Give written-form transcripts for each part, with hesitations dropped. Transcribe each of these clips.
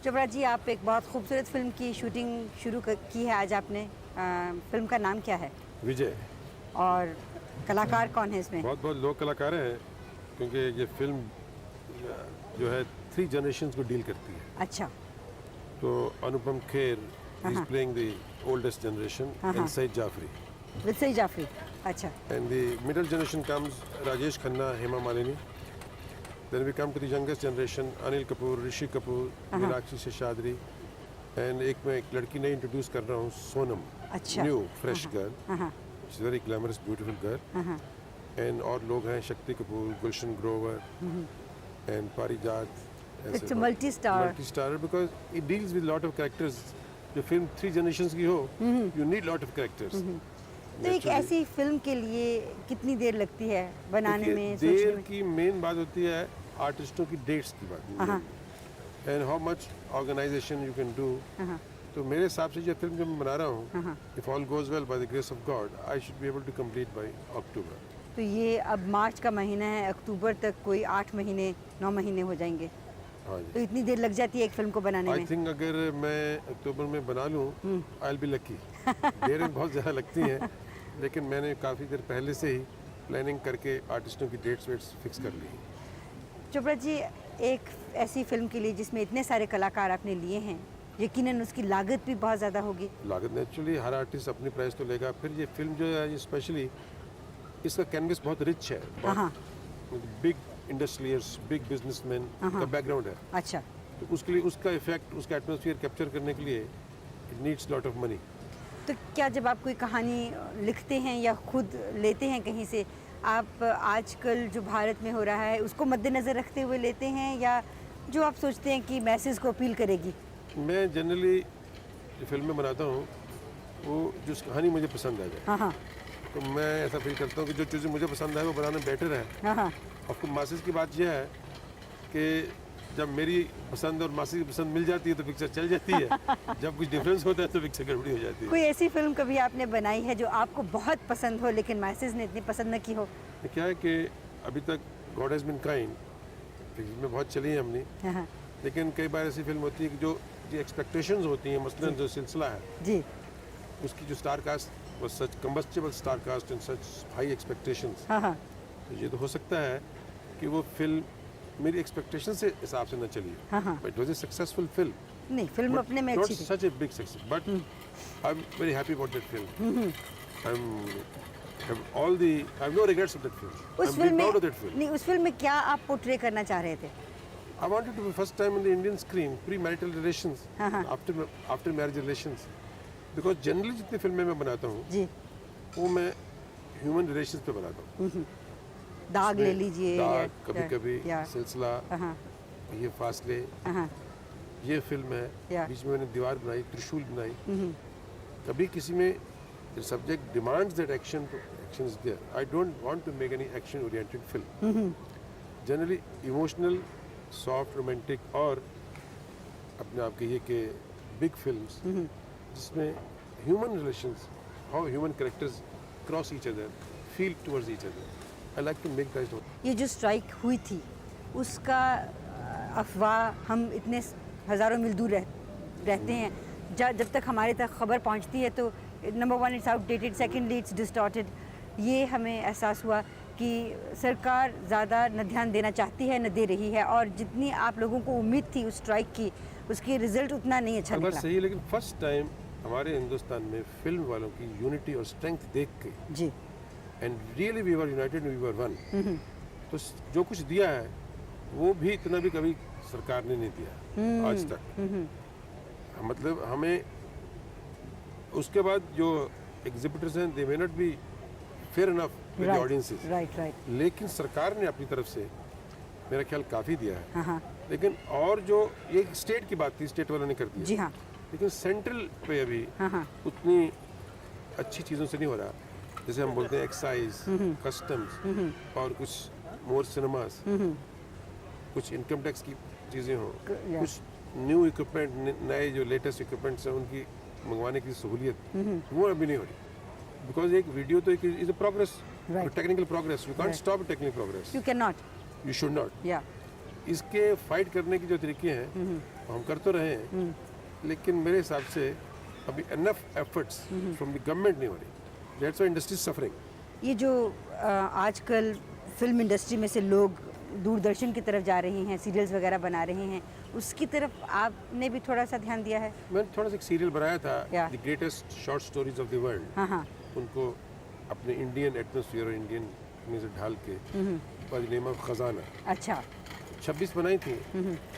चोपड़ा जी, आप एक बहुत खूबसूरत फिल्म की शूटिंग की है आज आपने। फिल्म का नाम क्या है विजय। और कलाकार कौन है इसमें? बहुत बहुत लोग कलाकार हैं, क्योंकि ये फिल्म जो है 3 जनरेशन्स को डील करती है। अच्छा। तो Anupam Kher is playing the oldest generation and Saeed Jaffrey, Saeed Jaffrey. अच्छा। And the middle generation comes Rajesh Khanna, Hema Malini. Then we come to the youngest generation, Anil Kapoor, Rishi Kapoor, Meenakshi Seshadri, and एक मैं एक लड़की नई इंट्रोड्यूस कर रहा हूँ, सोनम। अच्छा। New fresh girl, she is very glamorous beautiful girl. And और लोग हैं, शक्ति कपूर, गुलशन ग्रोवर, एंड पारिजात। It's a multi-star. Multi-star because it deals with lot of characters. जो फिल्म 3 generations की हो, you need lot of characters. तो एक ऐसी फिल्म के लिए कितनी देर लगती है बनाने में, सोचने देर में? की मेन बात होती है आर्टिस्टों की डेट्स की बात, and how much organization you can do. तो मेरे हिसाब से जो फिल्म जो मैं बना रहा हूँ, if all goes well by the grace of God, I should be able to complete by October. तो ये अब मार्च का महीना है, अक्टूबर तक कोई 8 महीने 9 महीने हो जाएंगे। हाँ तो जी। इतनी देर लग जाती है एक फिल्म को बनाने आई में? थिंक अगर मैं अक्टूबर में बना लूँ, आई विल बी लकी। देरें बहुत ज़्यादा लगती हैं, लेकिन मैंने काफ़ी देर पहले से ही प्लानिंग करके आर्टिस्टों की डेट्स वेट्स फिक्स कर ली। चोपड़ा जी, एक ऐसी फिल्म के लिए जिसमें इतने सारे कलाकार आपने लिए हैं, यकीनन उसकी लागत भी बहुत ज़्यादा होगी। लागत नेचुरली हर आर्टिस्ट अपनी प्राइस तो लेगा। फिर ये फिल्म जो है, ये स्पेशली इसका कैनवस बहुत रिच है, बिग इंडस्ट्रियलिस्ट, बिग बिजनेसमैन का बैकग्राउंड है। अच्छा। तो उसके लिए उसका इफेक्ट, उसका एटमॉस्फेयर कैप्चर करने के लिए it needs lot of money. तो क्या जब आप कोई कहानी लिखते हैं या खुद लेते हैं कहीं से, आप आजकल जो भारत में हो रहा है उसको मद्देनज़र रखते हुए लेते हैं, या जो आप सोचते हैं कि मैसेज को अपील करेगी? मैं जनरली जो फिल्में बनाता हूँ, वो जो कहानी मुझे पसंद आ जाए, तो मैं ऐसा फील करता हूँ कि जो चीज़ें मुझे पसंद आए वो बनाना बेटर है। आपको मासेस की बात यह है कि जब मेरी पसंद और मासेस की पसंद मिल जाती है तो पिक्चर चल जाती है। जब कुछ डिफरेंस होता है तो पिक्चर गड़बड़ी हो जाती है। कोई ऐसी फिल्म कभी आपने बनाई है जो आपको बहुत पसंद हो लेकिन मैसेज ने इतनी पसंद न की हो? क्या है कि अभी तक गॉड हैज़ बीन काइंड फिल्में बहुत चली हैं हमने, लेकिन कई बार ऐसी फिल्म होती है कि जो एक्सपेक्टेशंस होती हैं, मसलन जो सिलसिला है जी, उसकी जो star cast was such combustible star cast and such high expectations, तो ये तो हो सकता है कि वो फिल्म मेरी एक्सपेक्टेशन से हिसाब से न चली, but it was a successful film. नहीं, फिल्म अपने में अच्छी थी। Such a big success, but I am very happy about that film. I have no regrets of that film. उस फिल्म में नहीं, उस फिल्म में क्या आप पोर्ट्रे करना चाह रहे थे? I wanted to be first time in the Indian screen pre-marital relations, after marriage relations, because generally जितनी फिल्में मैं बनाता हूँ जी, वो मैं human relations पे बनाता हूँ। दाग ले लीजिए, दाग, कभी कभी सिलसिला, ये फासले, ये फिल्म है। बीच में मैंने दीवार बनाई, त्रिशूल बनाई। कभी किसी में the subject demands that action is there. I don't want to make any action oriented film. Generally emotional, soft, romantic, और अपने आप कहिए कि बिग फिल्म्स जिसमें human relations, how human characters cross each other, feel towards each other, I like to make that. ये जो strike हुई थी उसका अफवाह, हम इतने हज़ारों मील दूर रहते हैं, जब तक हमारे तक खबर पहुंचती है तो number 1 it's outdated, secondly it's distorted. ये हमें एहसास हुआ कि सरकार ज़्यादा न ध्यान देना चाहती है, न दे रही है, और जितनी आप लोगों को उम्मीद थी उस स्ट्राइक की, उसकी रिजल्ट उतना नहीं अच्छा निकला। सही है, लेकिन फर्स्ट टाइम हमारे हिंदुस्तान में फिल्म वालों की यूनिटी और स्ट्रेंथ देख के जी, and really we were united, we were one. तो जो कुछ दिया है वो भी इतना भी कभी सरकार ने नहीं दिया आज तक। मतलब हमें उसके बाद जो एग्जिबिटर्स हैं, they may not be fair enough with the audiences, right, लेकिन सरकार ने अपनी तरफ से मेरा ख्याल काफ़ी दिया है। लेकिन और जो ये स्टेट की बात थी, स्टेट वालों ने कर दिया, जी हाँ, लेकिन सेंट्रल पे अभी उतनी अच्छी चीज़ों से नहीं हो रहा। जैसे हम बोलते हैं एक्साइज, कस्टम्स, और कुछ मोर सिनेमास, कुछ इनकम टैक्स की चीज़ें हों, कुछ न्यू इक्विपमेंट, नए जो लेटेस्ट इक्विपमेंट्स हैं उनकी मंगवाने की सहूलियत, वो अभी नहीं हो रही। बिकॉज एक वीडियो तो is a progress, technical progress, you can't stop technical progress, you can not, you should not. इसके फाइट करने की जो तरीके हैं हम कर तो रहे हैं, लेकिन मेरे हिसाब से अभी enough efforts from the government नहीं हो रही। That's why industry suffering. ये जो आजकल फिल्म इंडस्ट्री में से लोग दूरदर्शन की तरफ जा रहे हैं, सीरियल्स वगैरह बना रहे हैं, उसकी तरफ आपने भी थोड़ा सा ध्यान दिया है? मैंने थोड़ा सा एक सीरियल बनाया था, Yeah. The greatest short stories of the world. हाँ हाँ। उनको अपने इंडियन एटमॉस्फेयर और इंडियन में से ढाल के बाय द नेम ऑफ खजाना अच्छा। 26 बनाई थी।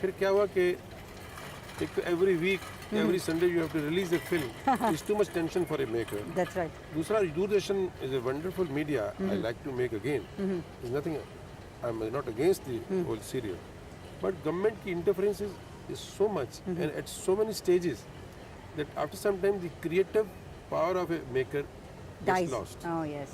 फिर क्या हुआ कि एक तो every week every Sunday you have to release a film, is too much tension for a maker. That's right. दूसरा, Doordarshan is a wonderful media, I like to make again, is nothing, I am not against the whole serial, but government की interference is so much and at so many stages that after some time the creative power of a maker Dies. gets lost Oh yes.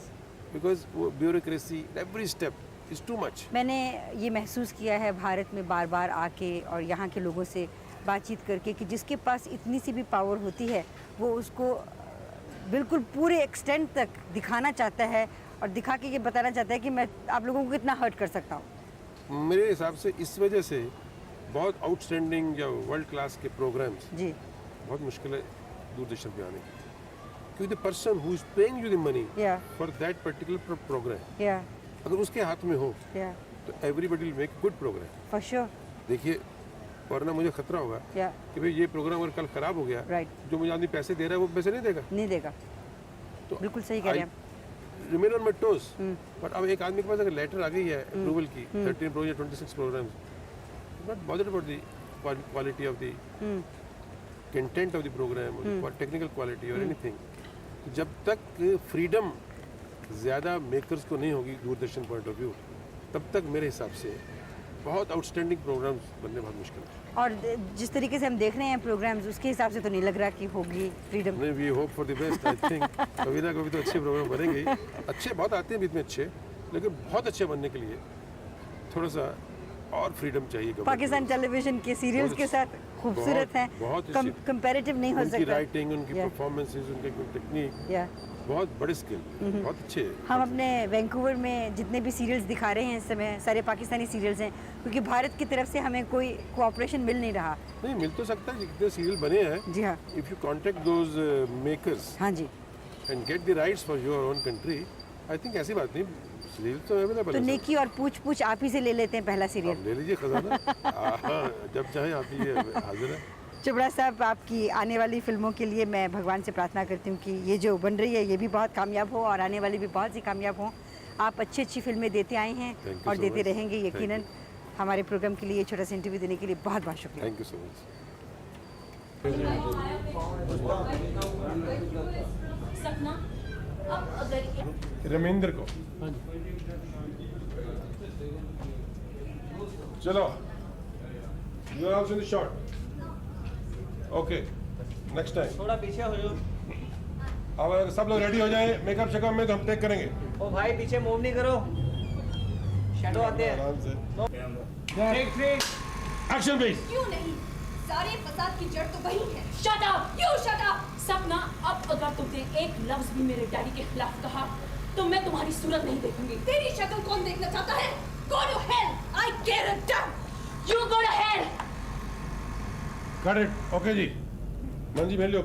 because bureaucracy every step is too much. मैंने ये महसूस किया है भारत में बार बार आके और यहाँ के लोगों से बातचीत करके कि जिसके पास इतनी सी भी पावर होती है वो उसको बिल्कुल पूरे एक्सटेंट तक दिखाना चाहता है और दिखा के ये बताना चाहता है कि मैं आप लोगों को कितना हर्ट कर सकता हूँ। मेरे हिसाब से इस वजह से बहुत आउटस्टैंडिंग या वर्ल्ड क्लास के प्रोग्राम्स जी। बहुत मुश्किल है दूरदर्शन पे आने की, क्योंकि the person who is paying you the money या फॉर दैट पर्टिकुलर प्रोग्राम या अगर उसके हाथ में हो या तो everybody will make good program. For sure. देखिए, वरना मुझे खतरा होगा या कि भाई ये प्रोग्राम अगर कल खराब हो गया, राइट, जो मुझे आदमी पैसे दे रहा है वो पैसे नहीं देगा, नहीं देगा। तो बिल्कुल सही कह रहे हैं आप। Remain on my toes. But अब एक आदमी के पास अगर लेटर आ गई है अप्रूवल की 13 program 26 programs, not bothered about the quality of the content of the program और टेक्निकल क्वालिटी और एनीथिंग। जब तक फ्रीडम ज़्यादा मेकर्स को नहीं होगी दूरदर्शन पॉइंट ऑफ व्यू, तब तक मेरे हिसाब से बहुत आउटस्टैंडिंग प्रोग्राम्स बनने बहुत मुश्किल है। और जिस तरीके से हम देख रहे हैं प्रोग्राम्स, उसके हिसाब से तो नहीं लग रहा कि होगी फ्रीडम। नहीं, we hope for the best. I think कभी ना कभी तो अच्छे प्रोग्राम बनेंगे ही। अच्छे बहुत आते हैं बीच में अच्छे, लेकिन बहुत अच्छे बनने के लिए थोड़ा सा और फ्रीडम चाहिए। पाकिस्तान टेलीविजन के सीरियल्स के साथ खूबसूरत हैं, बहुत कंपैरेटिव नहीं हो उनकी सकता। राइटिंग, उनकी परफॉर्मेंसेस, उनकी टेक्निक, या बहुत बड़े स्किल, बहुत अच्छे। हम अपने वैंकूवर में जितने भी सीरियल्स दिखा रहे हैं इस समय सारे पाकिस्तानी सीरियल्स हैं, क्योंकि भारत की तरफ से हमें कोई कोऑपरेशन मिल नहीं रहा। नहीं मिल तो सकता है, जितने सीरियल बने हैं। जी हाँ। If you contact those makers हाँ जी। And get the rights for your own country, I think ऐसी बात नहीं, सीरियल तो अवेलेबल तो है। नेकी और पूछ पूछ आप ही से ले लेते हैं पहला सीरियल। ले लीजिए खजाना। हाँ, जब चाहे आप ही हाजिर है। चोपड़ा साहब, आपकी आने वाली फिल्मों के लिए मैं भगवान से प्रार्थना करती हूँ कि ये जो बन रही है ये भी बहुत कामयाब हो और आने वाली भी बहुत सी कामयाब हो। आप अच्छी अच्छी फिल्में देते आए हैं और देते रहेंगे यकीनन। हमारे प्रोग्राम के लिए छोटा सा इंटरव्यू देने के लिए बहुत बहुत शुक्रिया। Thank you so much. Sapna अब अगर रमेंद्र को चलो, you are also in the shot. Okay, next time थोड़ा पीछे हो जाओ। अब अगर सब लोग रेडी हो जाए मेकअप शेकअप में, तो हम टेक करेंगे। ओ भाई पीछे मूव नहीं करो, शैडो आते हैं। आराम से। Take 3 action please. क्यों नहीं? सारे फसाद की जड़ तो वही है। Shut up. You shut up! सपना, अब अगर तुमने एक लफ्ज भी मेरे डैडी के खिलाफ कहा तो मैं तुम्हारी सूरत नहीं देखूंगी। तेरी शक्ल कौन देखना चाहता है? Go to hell! I care a damn! You go to hell! Cut it. Okay जी, मन जी, मिल लो।